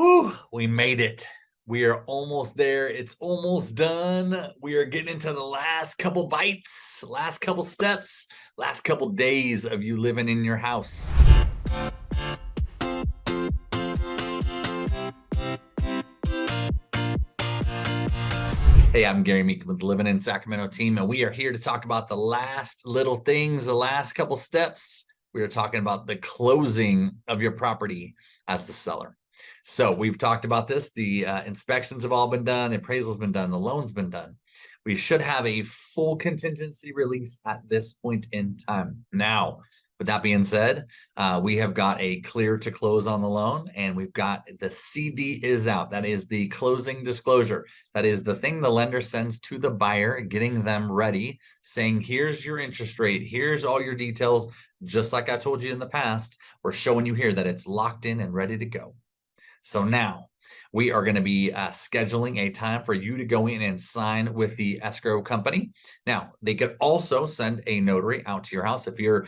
Whew, we made it. We are almost there. It's almost done. We are getting into the last couple bites, last couple steps, last couple days of you living in your house. Hey, I'm Gary Meek with the Living in Sacramento team, and we are here to talk about the last little things, the last couple steps. We are talking about the closing of your property as the seller. So we've talked about this. The inspections have all been done. The appraisal's been done. The loan's been done. We should have a full contingency release at this point in time. Now, with that being said, we have got a clear to close on the loan, and we've got the CD is out. That is the closing disclosure. That is the thing the lender sends to the buyer, getting them ready, saying, here's your interest rate, here's all your details. Just like I told you in the past, we're showing you here that it's locked in and ready to go. So now we are going to be scheduling a time for you to go in and sign with the escrow company. Now, they could also send a notary out to your house if you're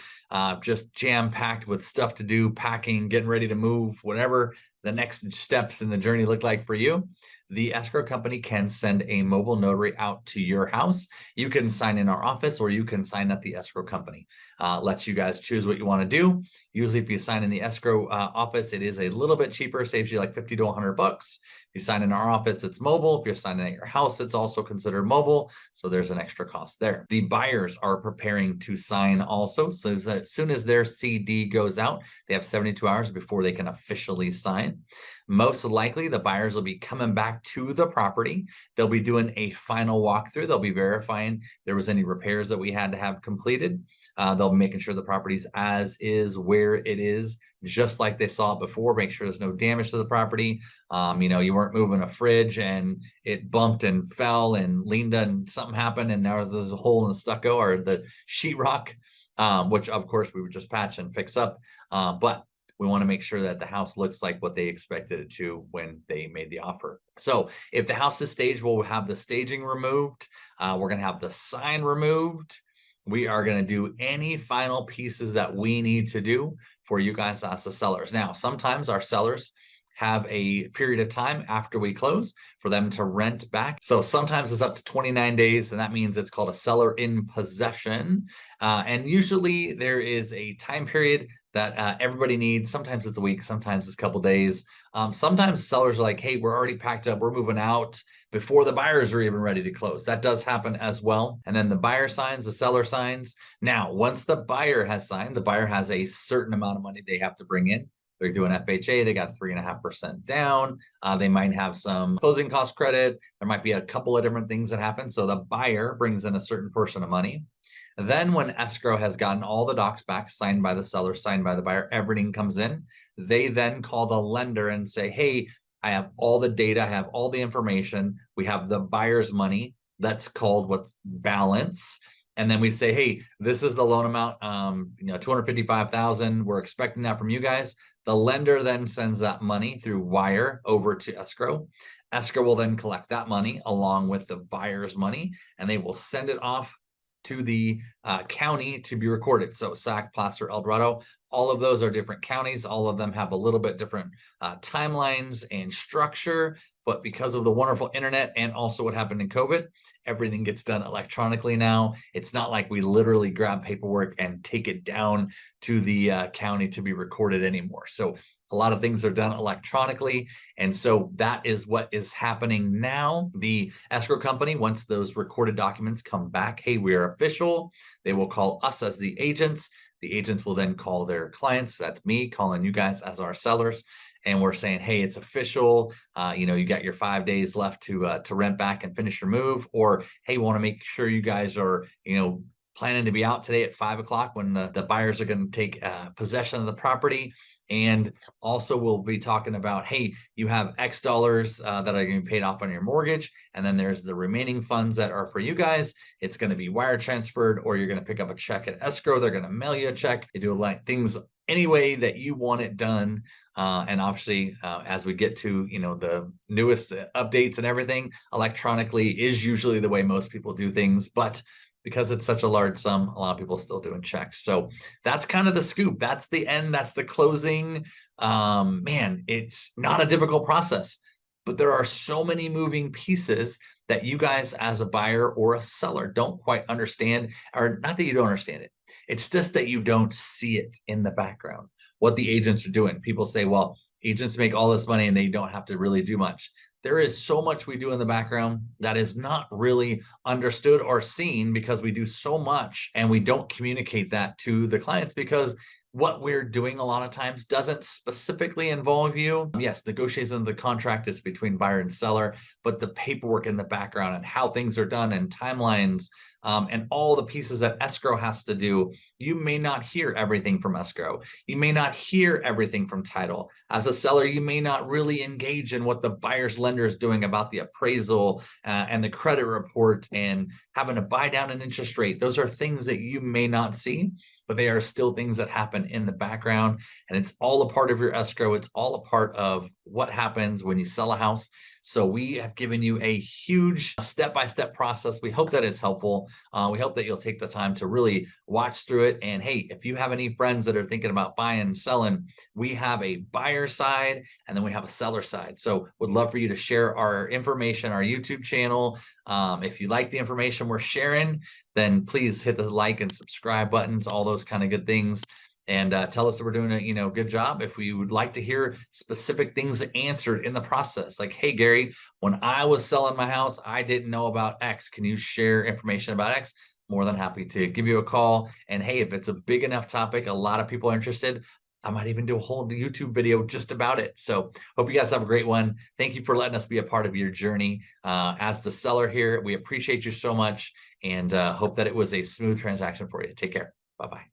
just jam-packed with stuff to do, packing, getting ready to move, whatever the next steps in the journey look like for you. The escrow company can send a mobile notary out to your house. You can sign in our office or you can sign at the escrow company. Lets you guys choose what you want to do. Usually if you sign in the escrow office, it is a little bit cheaper, saves you like 50 to 100 bucks. If you sign in our office, it's mobile. If you're signing at your house, it's also considered mobile. So there's an extra cost there. The buyers are preparing to sign also. So as soon as their CD goes out, they have 72 hours before they can officially sign. Most likely the buyers will be coming back to the property. They'll be doing a final walkthrough. They'll be verifying there was any repairs that we had to have completed. They'll be making sure the property's as is, where it is, just like they saw it before. Make sure there's no damage to the property. You weren't moving a fridge and it bumped and fell and leaned and something happened and now there's a hole in the stucco or the sheetrock, which of course we would just patch and fix up. But we want to make sure that the house looks like what they expected it to when they made the offer. So if the house is staged, we'll have the staging removed. We're going to have the sign removed. We are going to do any final pieces that we need to do for you guys as the sellers. Now, sometimes our sellers have a period of time after we close for them to rent back. So sometimes it's up to 29 days, and that means it's called a seller in possession. And usually there is a time period that everybody needs. Sometimes it's a week, sometimes it's a couple days. Sometimes sellers are like, hey, we're already packed up, we're moving out before the buyers are even ready to close. That does happen as well. And then the buyer signs, the seller signs. Now, once the buyer has signed, the buyer has a certain amount of money they have to bring in. They're doing FHA, they got 3.5% down. They might have some closing cost credit. There might be a couple of different things that happen. So the buyer brings in a certain portion of money. Then when escrow has gotten all the docs back, signed by the seller, signed by the buyer, everything comes in. They then call the lender and say, hey, I have all the data, I have all the information. We have the buyer's money. That's called what's balance. And then we say, hey, this is the loan amount, $255,000. We're expecting that from you guys. The lender then sends that money through wire over to escrow. Escrow will then collect that money along with the buyer's money, and they will send it off to the county to be recorded. So Sac, Placer, El Dorado, all of those are different counties. All of them have a little bit different timelines and structure. But because of the wonderful internet and also what happened in COVID, everything gets done electronically now. It's not like we literally grab paperwork and take it down to the county to be recorded anymore. So a lot of things are done electronically. And so that is what is happening now. The escrow company, once those recorded documents come back, hey, we are official, they will call us as the agents. The agents will then call their clients. That's me calling you guys as our sellers. And we're saying, hey, it's official. You got your 5 days left to rent back and finish your move. Or, hey, we want to make sure you guys are, planning to be out today at 5 o'clock when the buyers are going to take possession of the property. And also we'll be talking about, hey, you have X dollars that are going to be paid off on your mortgage. And then there's the remaining funds that are for you guys. It's going to be wire transferred, or you're going to pick up a check at escrow. They're going to mail you a check. They do like things any way that you want it done. And obviously, as we get to, the newest updates and everything, electronically is usually the way most people do things. But because it's such a large sum, a lot of people still doing checks. So that's kind of the scoop. That's the end. That's the closing. man, it's not a difficult process, but there are so many moving pieces that you guys as a buyer or a seller don't quite understand, or not that you don't understand it. It's just that you don't see it in the background, what the agents are doing. People say, well, agents make all this money and they don't have to really do much. There is so much we do in the background that is not really understood or seen because we do so much and we don't communicate that to the clients because what we're doing a lot of times doesn't specifically involve you. Yes, negotiation of the contract is between buyer and seller, but the paperwork in the background and how things are done and timelines and all the pieces that escrow has to do, you may not hear everything from escrow. You may not hear everything from title. As a seller, you may not really engage in what the buyer's lender is doing about the appraisal and the credit report and having to buy down an interest rate. Those are things that you may not see, but they are still things that happen in the background, and it's all a part of your escrow. It's all a part of what happens when you sell a house. So we have given you a huge step-by-step process. We hope that it's helpful. We hope that you'll take the time to really watch through it. And hey, if you have any friends that are thinking about buying and selling, we have a buyer side and then we have a seller side. So would love for you to share our information, our YouTube channel. If you like the information we're sharing, then please hit the like and subscribe buttons, all those kind of good things. And tell us that we're doing a good job. If we would like to hear specific things answered in the process, like, hey, Gary, when I was selling my house, I didn't know about X. Can you share information about X? More than happy to give you a call. And hey, if it's a big enough topic, a lot of people are interested, I might even do a whole YouTube video just about it. So hope you guys have a great one. Thank you for letting us be a part of your journey as the seller here. We appreciate you so much and hope that it was a smooth transaction for you. Take care. Bye-bye.